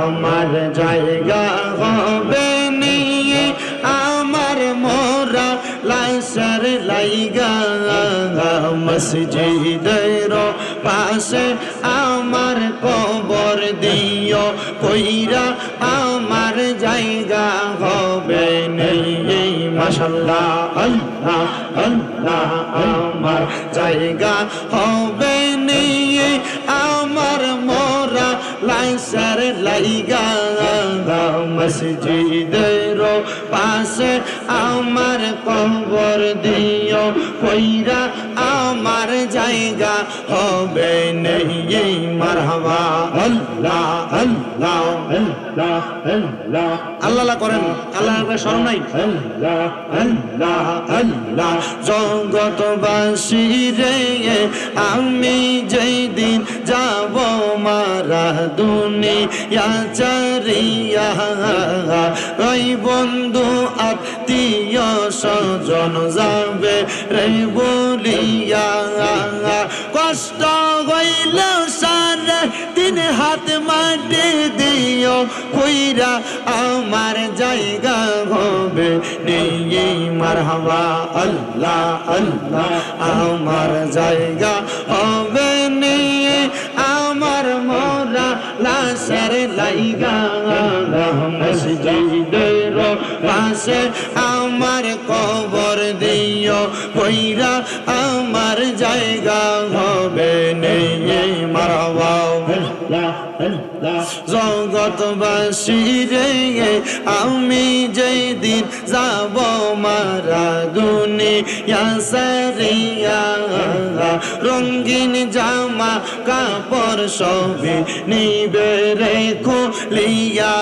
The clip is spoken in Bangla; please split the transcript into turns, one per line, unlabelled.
আমার জায়গা হবে নিয়ে আমার মোরা লাশের লাইগা মসজিদের পাশে আমার কবর দিও কইরা আমার জায়গা হবে নেই মাশাআল্লাহ আল্লাহ আল্লাহ আমার জায়গা হবে নেই আমার মোরা লাশের লাইগা মসজিদের পাশে আমার কবর দিও কইরা আমার জায়গা হবে নেই মারহাবা আল্লাহ আল্লাহ আল্লাহ আল্লাহ আল্লাহ করেন আল্লাহর শরণ নাই আল্লাহ আল্লাহ আল্লাহ জগৎবাসী রে আমি যেই দিন যাব মারা দুনিয়া চারিয়া ওই বন্ধু আত্মীয় স্বজন যাবে রে বলিয়া কষ্ট হইল সারা দিন হাত মাটি দিও কইরা আমার জায়গা হবে নেই মারহাবা আল্লাহ আল্লাহ আমার জায়গা হবে নেই আমার মোরা লাশের লাইগা মসজিদের পাশে আমার কবর দিও কইরা আমার জায়গা হবে নেই মারহাবা জগৎবাসী রে আমি যেই দিন যাব মারা দুনিয়া সারিয়া রঙিন জামা কাপড় সবই নিবে রে খুলিয়া